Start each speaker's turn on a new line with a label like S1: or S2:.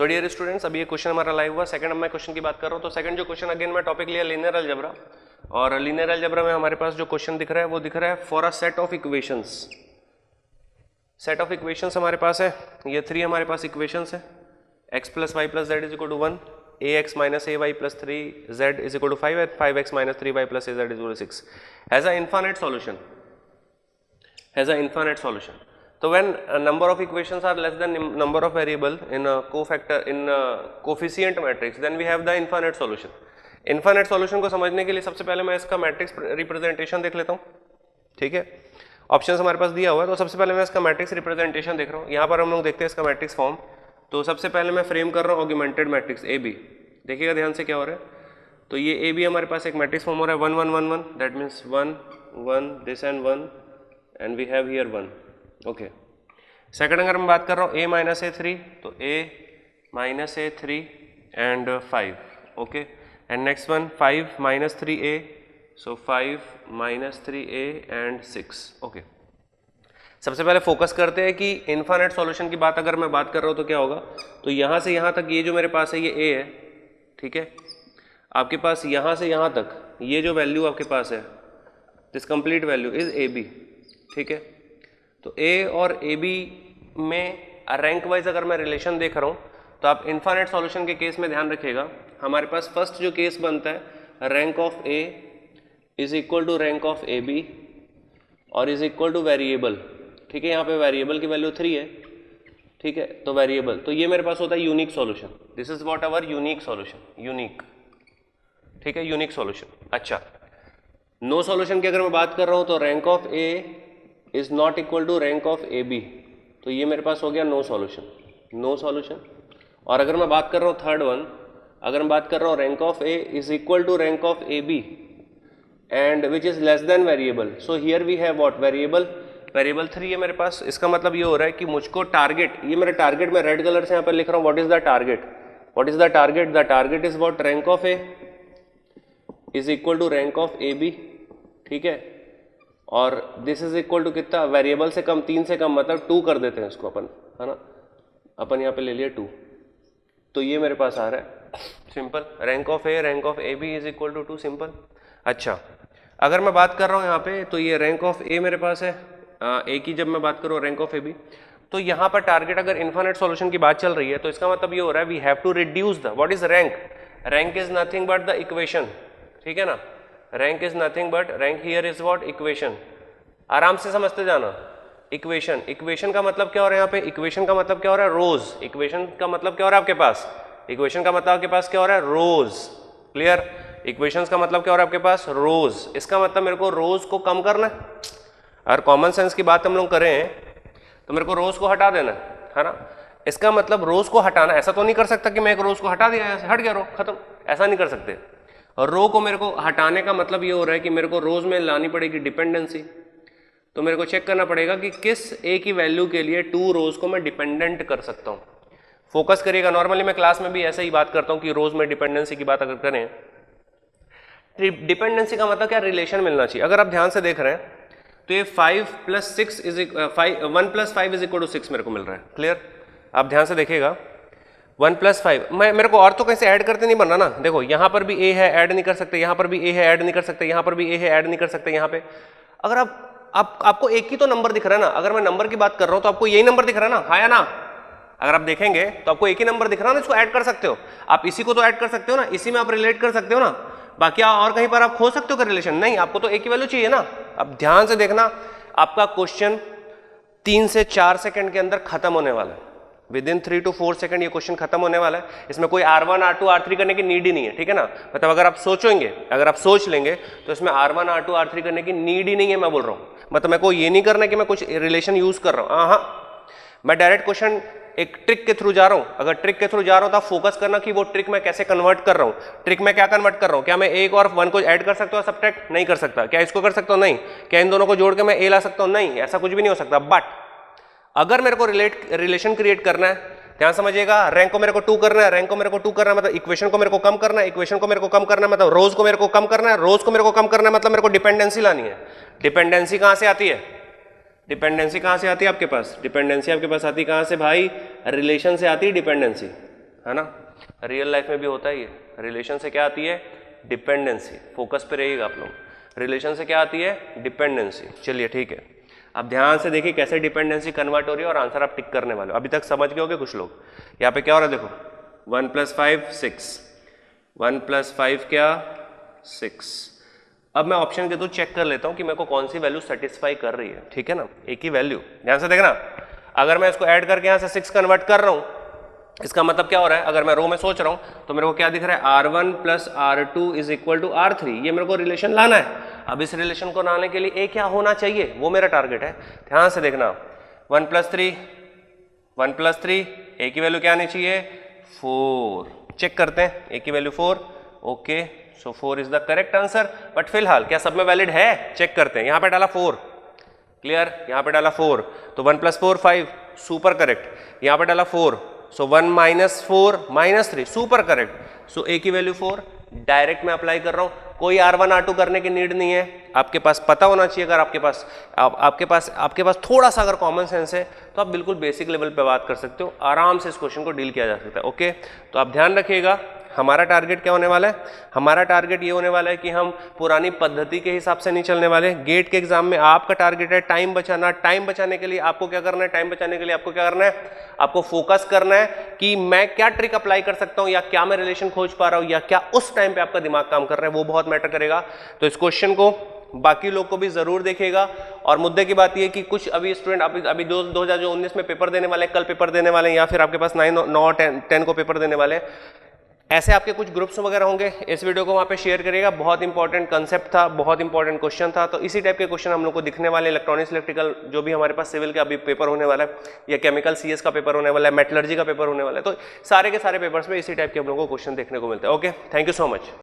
S1: So dear students, अभी ये question हमारा लाइव हुआ। सेकंड मैं क्वेश्चन की बात कर रहा हूँ। तो सेकंड जो क्वेश्चन अगेन मैं टॉपिक लिया लीनियर अलजेब्रा, और लीनियर अलजेब्रा में हमारे पास जो क्वेश्चन दिख रहा है वो दिख रहा है for a set of equations. Set of equations हमारे पास है, ये 3 हमारे पास इक्वेशंस है। x plus y plus z is equal to 1, ax minus a y plus 3z is equal to 5 and 5x minus 3y plus az is equal to 6 has a infinite solution, has a infinite solution. So when a number of equations are less than number of variable in a cofactor in a coefficient matrix, then we have the infinite solution. Infinite solution को समझने के लिए सबसे पहले मैं इसका matrix representation देख लेता हूँ, ठीक है। ऑप्शंस हमारे पास दिया हुआ है, तो सबसे पहले मैं इसका मैट्रिक्स रिप्रेजेंटेशन देख रहा हूँ। यहाँ पर हम लोग देखते हैं इसका मैट्रिक्स फॉर्म। तो सबसे पहले मैं फ्रेम कर रहा हूँ ऑगमेंटेड मैट्रिक्स ए बी। देखिएगा ध्यान से क्या हो रहा है। तो ये ए बी हमारे पास एक मैट्रिक्स फॉर्म हो रहा है 1 1 1 1, that means 1 1 this and 1 and we have here 1, okay. Second अगर मैं बात कर रहा हूँ a माइनस ए 3, तो a minus A 3 and 5, okay. And next one 5 minus 3a, so 5 minus 3a and 6, okay. सबसे पहले फोकस करते हैं कि इनफाइनाइट सॉल्यूशन की बात अगर मैं बात कर रहा हूँ तो क्या होगा। तो यहाँ से यहाँ तक ये जो मेरे पास है ये a है, ठीक है। आपके पास यहाँ से यहाँ तक ये जो वैल्यू आपके पास है, this complete value is A B, ठीक है। तो a और ए बी में रैंक वाइज अगर मैं रिलेशन देख रहा हूँ तो आप इनफाइनाइट सॉल्यूशन के केस में ध्यान रखिएगा, हमारे पास फर्स्ट जो केस बनता है rank of a is equal to rank of A B और इज इक्वल टू वेरिएबल, ठीक है। यहाँ पे वेरिएबल की वैल्यू 3 है, ठीक है। तो वेरिएबल, तो ये मेरे पास होता है unique solution. This is what our unique solution, unique, ठीक है, यूनिक सॉल्यूशन। अच्छा, नो सॉल्यूशन की अगर मैं बात कर रहा हूँ तो rank of a is not equal to rank of A B, तो ये मेरे पास हो गया नो सॉल्यूशन, नो सॉल्यूशन। और अगर मैं बात कर रहा हूँ थर्ड वन, अगर मैं बात कर रहा हूँ rank of A is equal to rank of A B and which is less than variable, so here we have what variable, variable 3 है मेरे पास। इसका मतलब ये हो रहा है कि मुझको टारगेट, ये मेरा टारगेट मैं रेड कलर से यहाँ पर लिख रहा हूँ। What is the target, what is the target, the target is what rank of A is equal to rank of A B, ठीक है। और दिस इज इक्वल टू कितना, वेरिएबल से कम, 3 से कम, मतलब 2 कर देते हैं इसको अपन, है ना। अपन यहाँ पे ले लिया 2, तो ये मेरे पास आ रहा है simple, rank of A B is equal to 2, simple. अच्छा, अगर मैं बात कर रहा हूँ यहाँ पे, तो ये रैंक ऑफ ए मेरे पास है, ए की जब मैं बात करूँ रैंक ऑफ ए बी, तो यहाँ पर टारगेट अगर इनफाइनाइट सॉल्यूशन की बात चल रही है तो इसका मतलब ये हो रहा है we have to reduce the, what is rank, rank is nothing but the equation, ठीक है ना। Rank is nothing but, rank here is what, equation. आराम से समझते जाना, इक्वेशन, इक्वेशन का मतलब क्या हो रहा है यहाँ पे, इक्वेशन का मतलब क्या हो रहा है, रोज। इक्वेशन का मतलब क्या हो रहा है आपके पास, इक्वेशन का मतलब आपके पास क्या हो रहा है, रोज, क्लियर। इक्वेशंस का मतलब क्या हो रहा है आपके पास, रोज। इसका मतलब मेरे को रोज को कम करना है। अगर कॉमन सेंस की बात हम लोग करें तो मेरे को रोज को हटा देना है ना। इसका मतलब रोज को हटाना, ऐसा तो नहीं कर सकता कि मैं एक रोज को हटा दिया, हट गया रो, खत्म, ऐसा नहीं कर सकते। और रो को मेरे को हटाने का मतलब ये हो रहा है कि मेरे को रोज में लानी पड़ेगी डिपेंडेंसी। तो मेरे को चेक करना पड़ेगा कि किस ए की वैल्यू के लिए 2 रोज को मैं डिपेंडेंट कर सकता हूँ। फोकस करिएगा, नॉर्मली मैं क्लास में भी ऐसे ही बात करता हूँ कि रोज में डिपेंडेंसी की बात अगर करें, डिपेंडेंसी का मतलब क्या, रिलेशन मिलना चाहिए। अगर आप ध्यान से देख रहे हैं तो ये 5 plus 6 is 1 plus 5 is equal to 6 मेरे को मिल रहा है, क्लियर। आप ध्यान से देखिएगा 1 प्लस 5, मेरे को और तो कैसे ऐड करते नहीं बनना ना। देखो यहाँ पर भी a है, ऐड नहीं कर सकते, यहाँ पर भी a है, ऐड नहीं कर सकते, यहाँ पर भी a है, ऐड नहीं कर सकते। यहाँ पे अगर आपको एक ही तो नंबर दिख रहा है ना, अगर मैं नंबर की बात कर रहा हूँ तो आपको यही नंबर दिख रहा है ना, हाँ या ना। अगर आप देखेंगे तो आपको एक ही नंबर दिख रहा है ना, इसको ऐड कर सकते हो आप, इसी को तो ऐड कर सकते हो ना, इसी में आप रिलेट कर सकते हो ना। बाकी और कहीं पर आप खोज सकते हो रिलेशन, नहीं, आपको तो एक ही वैल्यू चाहिए ना। अब ध्यान से देखना, आपका क्वेश्चन 3 से 4 सेकंड के अंदर खत्म होने वाला है। विद इन 3 to 4 सेकंड ये क्वेश्चन खत्म होने वाला है। इसमें कोई R1 R2 R3 करने की नीड ही नहीं है, ठीक है ना। मतलब अगर आप सोचेंगे, अगर आप सोच लेंगे तो इसमें R1 R2 R3 करने की नीड ही नहीं है, मैं बोल रहा हूँ। मतलब मेरे को ये नहीं करना कि मैं कुछ रिलेशन यूज कर रहा हूँ, हाँ, मैं डायरेक्ट क्वेश्चन एक ट्रिक के थ्रू जा रहा हूँ। अगर ट्रिक के थ्रू जा रहा हूँ तो आप फोकस करना कि वो ट्रिक मैं कैसे कन्वर्ट कर रहा हूँ। ट्रिक में क्या कन्वर्ट कर रहा हूँ, क्या मैं 1 और 1 को ऐड कर सकता हूँ, सब्ट्रैक्ट नहीं कर सकता। क्या इसको कर सकता हूँ, नहीं। क्या इन दोनों को जोड़ के मैं a ला सकता हूँ, नहीं, ऐसा कुछ भी नहीं हो सकता। बट अगर मेरे को रिलेशन क्रिएट करना है, ध्यान समझिएगा, रैंक को मेरे को 2 करना है, रैंक को मेरे को 2 करना है, मतलब इक्वेशन को मेरे को कम करना है, इक्वेशन को मेरे को कम करना है, मतलब रोज को मेरे को कम करना है, रोज को मेरे को कम करना है, मतलब मेरे को डिपेंडेंसी लानी है। डिपेंडेंसी कहां से आती है, डिपेंडेंसी कहां से आती है आपके पास, डिपेंडेंसी आपके पास आती है कहां से भाई, रिलेशन से आती है डिपेंडेंसी। है ना, रियल लाइफ में भी होता है ये। रिलेशन से क्या आती है, डिपेंडेंसी, फोकस पे रहिएगा आप लोग। रिलेशन से क्या आती है, डिपेंडेंसी। चलिए ठीक है, अब ध्यान से देखिए कैसे डिपेंडेंसी कन्वर्ट हो रही है और आंसर आप टिक करने वाले हो। अभी तक समझ गए होगे कुछ लोग। यहाँ पे क्या हो रहा है देखो, 1 + 5 6, 1 + 5 क्या 6। अब मैं ऑप्शन के थ्रू चेक कर लेता हूँ कि मेरे को कौन सी वैल्यू सेटिस्फाई कर रही है, ठीक है ना, एक ही वैल्यू। ध्यान से देखना, अगर मैं इसको ऐड करके यहाँ से 6 कन्वर्ट कर रहा हूँ, इसका मतलब क्या हो रहा है, अगर मैं रो में सोच रहा हूँ तो मेरे को क्या दिख रहा है, R1 + R2 = R3। ये मेरे को रिलेशन लाना है। अब इस रिलेशन को लाने के लिए ए क्या होना चाहिए, वो मेरा टारगेट है। ध्यान से देखना, 1 + 3, 1 + 3, ए की वैल्यू क्या आनी चाहिए, 4। चेक करते हैं, ए की value 4, okay, so 4 is the correct answer. But फिलहाल क्या सब में वैलिड है, चेक करते हैं। यहाँ पे डाला 4, क्लियर, यहाँ पे डाला 4, तो 1 + 4 5, सुपर करेक्ट। यहाँ पे डाला 4, सो 1 - 4 - 3, सुपर करेक्ट। सो ए की वैल्यू 4, डायरेक्ट मैं अप्लाई कर रहा हूँ, कोई R1 R2 करने की नीड नहीं है। आपके पास पता होना चाहिए, अगर आपके पास थोड़ा सा अगर कॉमन सेंस है तो आप बिल्कुल बेसिक लेवल पे बात कर सकते हो, आराम से इस क्वेश्चन को डील किया जा सकता है। ओके, तो आप ध्यान रखिएगा, हमारा टारगेट क्या होने वाला है, हमारा टारगेट ये होने वाला है कि हम पुरानी पद्धति के हिसाब से नहीं चलने वाले। गेट के एग्जाम में आपका टारगेट है टाइम बचाना। टाइम बचाने के लिए आपको क्या करना है, टाइम बचाने के लिए आपको क्या करना है, आपको फोकस करना है कि मैं क्या ट्रिक अप्लाई कर सकता हूं, या क्या मैं रिलेशन खोज पा रहा हूं, या क्या उस टाइम पे आपका दिमाग काम कर रहा है, वो बहुत मैटर करेगा। तो इस क्वेश्चन को बाकी लोग को भी जरूर देखेगा। और मुद्दे की बात यह कि कुछ अभी स्टूडेंट अभी 2019 में पेपर देने वाले हैं, कल पेपर देने वाले हैं, या फिर आपके पास 9 और 10 को पेपर देने वाले हैं, ऐसे आपके कुछ ग्रुप्स वगैरह होंगे, इस वीडियो को वहाँ पे शेयर करिएगा। बहुत इंपॉर्टेंट कंसेप्ट था, बहुत इंपॉर्टेंट क्वेश्चन था। तो इसी टाइप के क्वेश्चन हम लोग को दिखने वाले, इलेक्ट्रॉनिक्स इलेक्ट्रिकल जो भी हमारे पास सिविल का अभी पेपर होने वाला है, या केमिकल CS का पेपर होने वाला है, मेटलर्जी का पेपर होने वाला है, तो सारे के सारे पेपर्स में इसी टाइप के हम लोग को क्वेश्चन देखने को मिलते हैं। Okay, thank you so much.